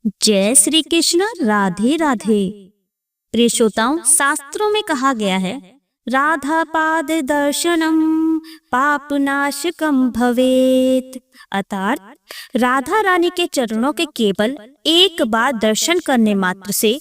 जय श्री कृष्ण। राधे राधे। प्रिय श्रोताओं, शास्त्रों में कहा गया है, राधा पाद दर्शनम पापनाशकम भवेत। अर्थात राधा रानी के चरणों के केवल एक बार दर्शन करने मात्र से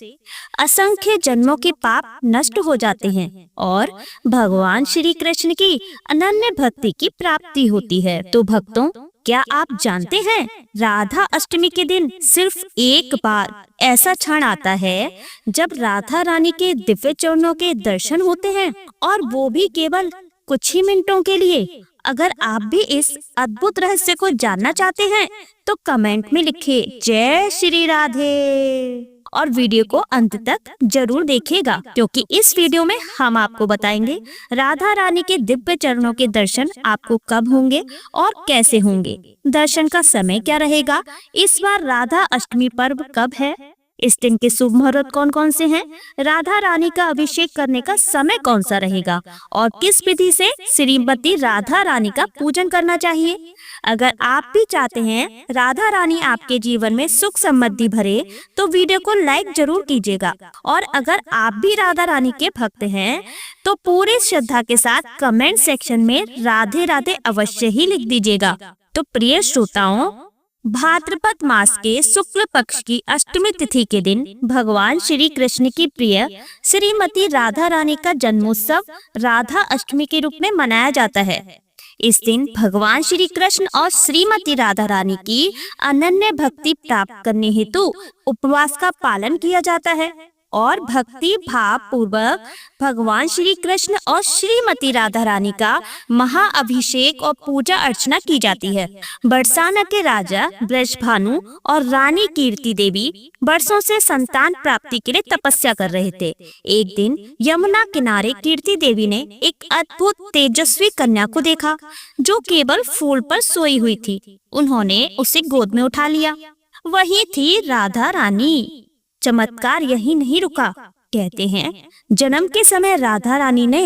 असंख्य जन्मों के पाप नष्ट हो जाते हैं और भगवान श्री कृष्ण की अनन्य भक्ति की प्राप्ति होती है। तो भक्तों, क्या आप जानते हैं, राधा अष्टमी के दिन सिर्फ एक बार ऐसा क्षण आता है जब राधा रानी के दिव्य चरणों के दर्शन होते हैं, और वो भी केवल कुछ ही मिनटों के लिए। अगर आप भी इस अद्भुत रहस्य को जानना चाहते हैं तो कमेंट में लिखिए जय श्री राधे और वीडियो को अंत तक जरूर देखिएगा, क्योंकि इस वीडियो में हम आपको बताएंगे राधा रानी के दिव्य चरणों के दर्शन आपको कब होंगे और कैसे होंगे, दर्शन का समय क्या रहेगा, इस बार राधा अष्टमी पर्व कब है, इस दिन के शुभ मुहूर्त कौन कौन से हैं, राधा रानी का अभिषेक करने का समय कौन सा रहेगा और किस विधि से श्रीमती राधा रानी का पूजन करना चाहिए। अगर आप भी चाहते हैं राधा रानी आपके जीवन में सुख समृद्धि भरे तो वीडियो को लाइक जरूर कीजिएगा, और अगर आप भी राधा रानी के भक्त हैं तो पूरी श्रद्धा के साथ कमेंट सेक्शन में राधे राधे अवश्य ही लिख दीजिएगा। तो प्रिय श्रोताओं, भाद्रपद मास के शुक्ल पक्ष की अष्टमी तिथि के दिन भगवान श्री कृष्ण की प्रिय श्रीमती राधा रानी का जन्मोत्सव राधा अष्टमी के रूप में मनाया जाता है। इस दिन भगवान श्री कृष्ण और श्रीमती राधा रानी की अनन्य भक्ति प्राप्त करने हेतु उपवास का पालन किया जाता है और भक्ति भाव पूर्वक भगवान श्री कृष्ण और श्रीमती राधा रानी का महाअभिषेक और पूजा अर्चना की जाती है। बरसाना के राजा ब्रजभानु और रानी कीर्ति देवी वर्षों से संतान प्राप्ति के लिए तपस्या कर रहे थे। एक दिन यमुना किनारे कीर्ति देवी ने एक अद्भुत तेजस्वी कन्या को देखा जो केवल फूल पर सोई हुई थी। उन्होंने उसे गोद में उठा लिया। वही थी राधा रानी। चमत्कार यही नहीं रुका। कहते हैं, जन्म के समय राधा रानी ने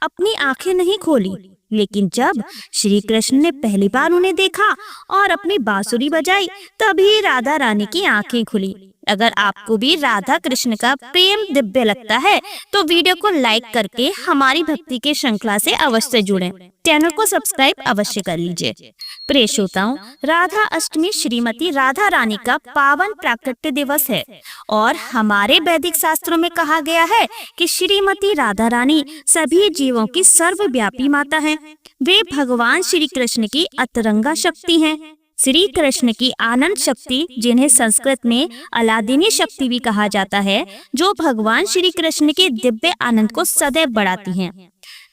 अपनी आंखें नहीं खोली, लेकिन जब श्री कृष्ण ने पहली बार उन्हें देखा और अपनी बांसुरी बजाई, तभी राधा रानी की आंखें खुली। अगर आपको भी राधा कृष्ण का प्रेम दिव्य लगता है तो वीडियो को लाइक करके हमारी भक्ति के श्रृंखला से अवश्य जुड़ें। चैनल को सब्सक्राइब अवश्य कर लीजिए। प्रिय श्रोताओं, राधा अष्टमी श्रीमती राधा रानी का पावन प्राकट्य दिवस है और हमारे वैदिक शास्त्रों में कहा गया है कि श्रीमती राधा रानी सभी जीवों की सर्वव्यापी माता है। वे भगवान श्री कृष्ण की अतरंगा शक्ति हैं। श्री कृष्ण की आनंद शक्ति, जिन्हें संस्कृत में अलादिनी शक्ति भी कहा जाता है, जो भगवान श्री कृष्ण के दिव्य आनंद को सदैव बढ़ाती हैं।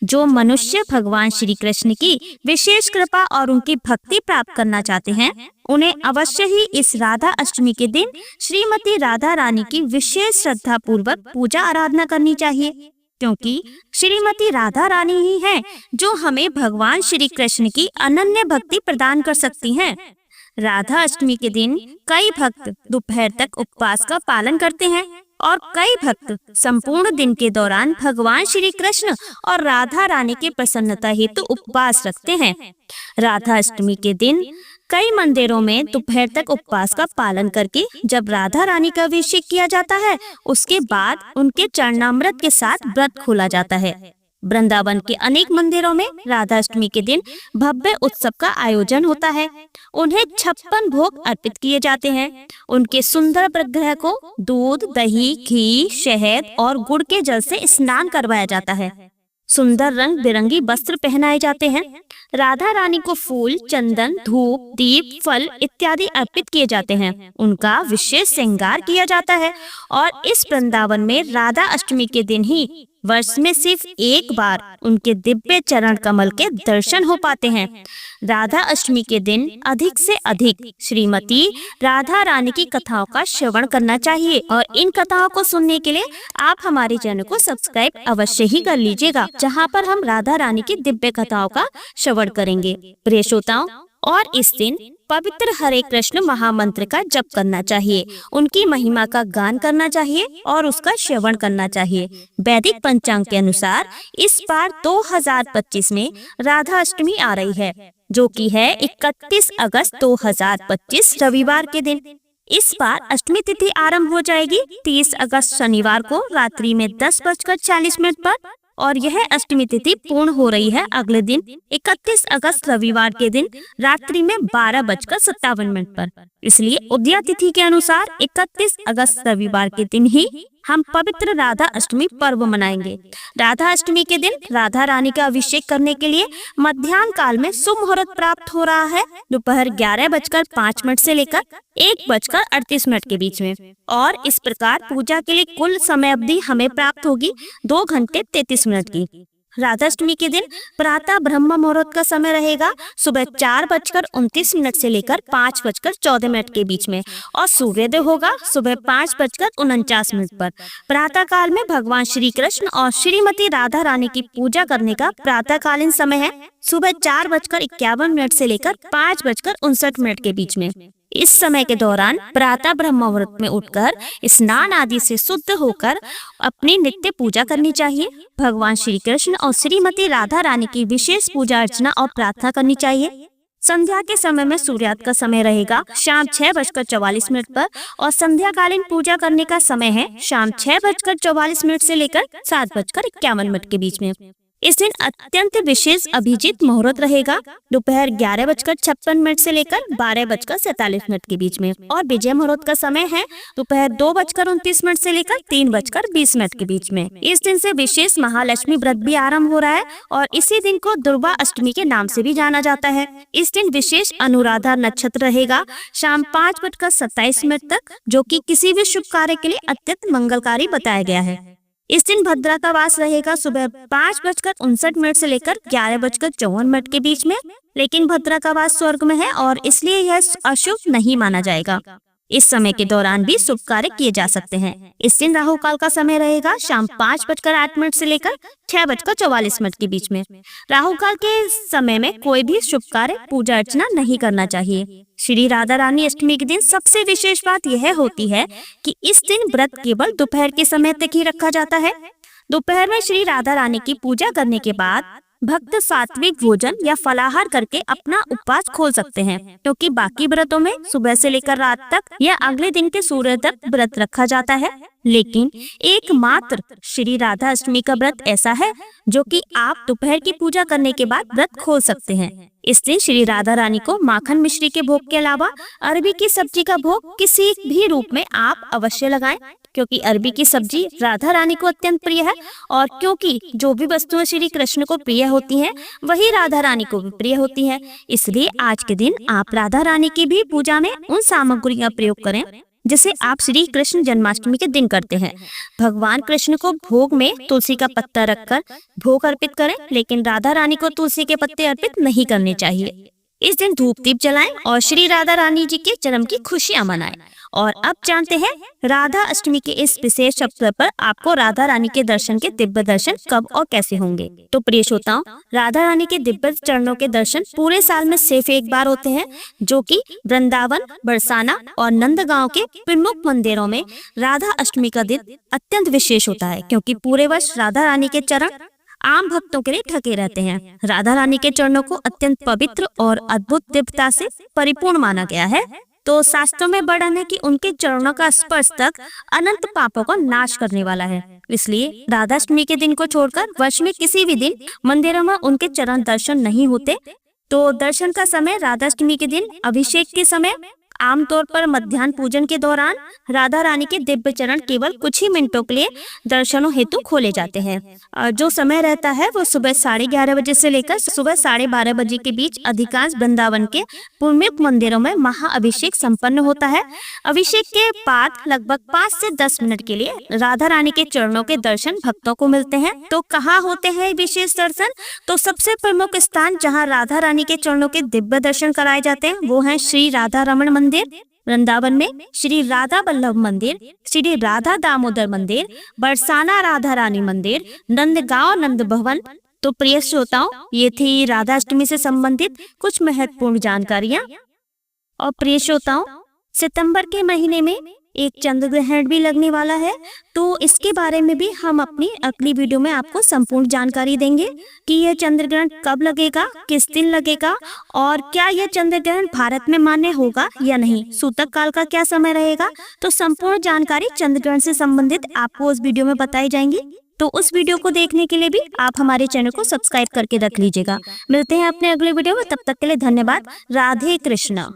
जो मनुष्य भगवान श्री कृष्ण की विशेष कृपा और उनकी भक्ति प्राप्त करना चाहते हैं, उन्हें अवश्य ही इस राधा अष्टमी के दिन श्रीमती राधा रानी की विशेष श्रद्धा पूर्वक पूजा आराधना करनी चाहिए, क्योंकि श्रीमती राधा रानी ही है जो हमें भगवान श्री कृष्ण की अनन्य भक्ति प्रदान कर सकती हैं। राधा अष्टमी के दिन कई भक्त दोपहर तक उपवास का पालन करते हैं और कई भक्त संपूर्ण दिन के दौरान भगवान श्री कृष्ण और राधा रानी की प्रसन्नता हेतु उपवास रखते हैं। राधा अष्टमी के दिन कई मंदिरों में दोपहर तक उपवास का पालन करके जब राधा रानी का अभिषेक किया जाता है, उसके बाद उनके चरणामृत के साथ व्रत खोला जाता है। वृंदावन के अनेक मंदिरों में राधा अष्टमी के दिन भव्य उत्सव का आयोजन होता है। उन्हें 56 भोग अर्पित किए जाते हैं। उनके सुंदर प्रग्रह को दूध, दही, घी, शहद और गुड़ के जल से स्नान करवाया जाता है। सुंदर रंग बिरंगी वस्त्र पहनाए जाते हैं। राधा रानी को फूल, चंदन, धूप, दीप, फल इत्यादि अर्पित किए जाते हैं। उनका विशेष श्रृंगार किया जाता है और इस वृंदावन में राधा अष्टमी के दिन ही वर्ष में सिर्फ एक बार उनके दिव्य चरण कमल के दर्शन हो पाते हैं। राधा अष्टमी के दिन अधिक से अधिक श्रीमती राधा रानी की कथाओं का श्रवण करना चाहिए और इन कथाओं को सुनने के लिए आप हमारे चैनल को सब्सक्राइब अवश्य ही कर लीजिएगा, जहां पर हम राधा रानी की दिव्य कथाओं का श्रवण करेंगे। प्रिय श्रोताओं, और इस दिन पवित्र हरे कृष्ण महामंत्र का जप करना चाहिए, उनकी महिमा का गान करना चाहिए और उसका श्रवण करना चाहिए। वैदिक पंचांग के अनुसार इस बार 2025 में राधा अष्टमी आ रही है, जो कि है 31 अगस्त 2025 रविवार के दिन। इस बार अष्टमी तिथि आरंभ हो जाएगी 30 अगस्त शनिवार को रात्रि में 10:40 पर और यह अष्टमी तिथि पूर्ण हो रही है अगले दिन 31 अगस्त रविवार के दिन रात्रि में 12:57 पर। इसलिए उदया तिथि के अनुसार 31 अगस्त रविवार के दिन ही हम पवित्र राधा अष्टमी पर्व मनाएंगे। राधा अष्टमी के दिन राधा रानी का अभिषेक करने के लिए मध्याह्न काल में शुभ मुहूर्त प्राप्त हो रहा है दोपहर 11:05 से लेकर 1:38 के बीच में। और इस प्रकार पूजा के लिए कुल समय अवधि हमें प्राप्त होगी 2 घंटे 33 मिनट की। राधाष्टमी के दिन प्रातः ब्रह्म मुहूर्त का समय रहेगा सुबह 4:29 से लेकर 5:14 के बीच में और सूर्योदय होगा सुबह 5:49 पर। प्रातः काल में भगवान श्री कृष्ण और श्रीमती राधा रानी की पूजा करने का प्रातःकालीन समय है सुबह 4:51 से लेकर 5:59 के बीच में। इस समय के दौरान प्रातः ब्रह्म मुहूर्त में उठकर स्नान आदि से शुद्ध होकर अपनी नित्य पूजा करनी चाहिए। भगवान श्री कृष्ण और श्रीमती राधा रानी की विशेष पूजा अर्चना और प्रार्थना करनी चाहिए। संध्या के समय में सूर्यास्त का समय रहेगा शाम 6:44 पर और संध्याकालीन पूजा करने का समय है शाम 6:44 से लेकर 7:51 के बीच में। इस दिन अत्यंत विशेष अभिजीत मुहूर्त रहेगा दोपहर 11:56 से लेकर 12:47 के बीच में और विजय मुहूर्त का समय है दोपहर 2:29 से लेकर 3:20 के बीच में। इस दिन से विशेष महालक्ष्मी व्रत भी आरंभ हो रहा है और इसी दिन को दुर्गा अष्टमी के नाम से भी जाना जाता है। इस दिन विशेष अनुराधा नक्षत्र रहेगा शाम 5:27 तक, जो कि किसी भी शुभ कार्य के लिए अत्यंत मंगलकारी बताया गया है। इस दिन भद्रा का वास रहेगा सुबह 5:59 से लेकर 11:54 के बीच में, लेकिन भद्रा का वास स्वर्ग में है और इसलिए यह अशुभ नहीं माना जाएगा। इस समय के दौरान भी शुभ कार्य किए जा सकते हैं। इस दिन राहु काल का समय रहेगा शाम 5:08 से लेकर 6:44 के बीच में। राहु काल के समय में कोई भी शुभ कार्य पूजा अर्चना नहीं करना चाहिए। श्री राधा रानी अष्टमी के दिन सबसे विशेष बात यह होती है कि इस दिन व्रत केवल दोपहर के समय तक ही रखा जाता है। दोपहर में श्री राधा रानी की पूजा करने के बाद भक्त सात्विक भोजन या फलाहार करके अपना उपवास खोल सकते हैं, क्योंकि बाकी व्रतों में सुबह से लेकर रात तक या अगले दिन के सूर्य तक व्रत रखा जाता है। लेकिन एकमात्र श्री राधा अष्टमी का व्रत ऐसा है जो कि आप दोपहर की पूजा करने के बाद व्रत खोल सकते हैं। इस दिन श्री राधा रानी को माखन मिश्री के भोग के अलावा अरबी की सब्जी का भोग किसी भी रूप में आप अवश्य लगाएं, क्योंकि अरबी की सब्जी राधा रानी को अत्यंत प्रिय है और क्योंकि जो भी वस्तुएं श्री कृष्ण को प्रिय होती हैं वही राधा रानी को भी प्रिय होती हैं। इसलिए आज के दिन आप राधा रानी की भी पूजा में उन सामग्रियों का प्रयोग करें जिसे आप श्री कृष्ण जन्माष्टमी के दिन करते हैं। भगवान कृष्ण को भोग में तुलसी का पत्ता रखकर भोग अर्पित करें, लेकिन राधा रानी को तुलसी के पत्ते अर्पित नहीं करने चाहिए। इस दिन धूप दीप जलाएं और श्री राधा रानी जी के जन्म की खुशियां मनाएं। और अब जानते हैं राधा अष्टमी के इस विशेष अवसर पर आपको राधा रानी के दर्शन के दिव्य दर्शन कब और कैसे होंगे। तो प्रिय श्रोताओं, राधा रानी के दिव्य चरणों के दर्शन पूरे साल में सिर्फ एक बार होते हैं, जो कि वृंदावन, बरसाना और नंदगांव के प्रमुख मंदिरों में राधा अष्टमी का दिन अत्यंत विशेष होता है, क्योंकि पूरे वर्ष राधा रानी के चरण आम भक्तों के लिए ढके रहते हैं। राधा रानी के चरणों को अत्यंत पवित्र और अद्भुत दिव्यता से परिपूर्ण माना गया है। तो शास्त्रों में वर्णन है कि उनके चरणों का स्पर्श तक अनंत पापों को नाश करने वाला है। इसलिए राधाष्टमी के दिन को छोड़कर वर्ष में किसी भी दिन मंदिरों में उनके चरण दर्शन नहीं होते। तो दर्शन का समय राधाष्टमी के दिन अभिषेक के समय आमतौर पर मध्याह्न पूजन के दौरान राधा रानी के दिव्य चरण केवल कुछ ही मिनटों के लिए दर्शनों हेतु खोले जाते हैं। जो समय रहता है वो सुबह 11:30 बजे से लेकर सुबह 12:30 बजे के बीच अधिकांश वृंदावन के प्रमुख मंदिरों में महाअभिषेक संपन्न होता है। अभिषेक के बाद लगभग 5 से 10 मिनट के लिए राधा रानी के चरणों के दर्शन भक्तों को मिलते हैं। तो कहाँ होते हैं विशेष दर्शन? तो सबसे प्रमुख स्थान जहाँ राधा रानी के चरणों के दिव्य दर्शन कराए जाते हैं वो है श्री राधा रमण मंदिर वृंदावन में, श्री राधा वल्लभ मंदिर, श्री राधा दामोदर मंदिर, बरसाना राधा रानी मंदिर, नंदगांव नंद भवन। तो प्रिय श्रोताओं, ये थी राधाष्टमी से संबंधित कुछ महत्वपूर्ण जानकारियां। और प्रिय श्रोताओं, सितंबर के महीने में एक चंद्र ग्रहण भी लगने वाला है। तो इसके बारे में भी हम अपनी अगली वीडियो में आपको संपूर्ण जानकारी देंगे कि यह चंद्र ग्रहण कब लगेगा, किस दिन लगेगा और क्या यह चंद्र ग्रहण भारत में मान्य होगा या नहीं, सूतक काल का क्या समय रहेगा। तो संपूर्ण जानकारी चंद्र ग्रहण से संबंधित आपको उस वीडियो में बताई जाएंगी। तो उस वीडियो को देखने के लिए भी आप हमारे चैनल को सब्सक्राइब करके रख लीजिएगा। मिलते हैं अपने अगले वीडियो में, तब तक के लिए धन्यवाद। राधे कृष्णा।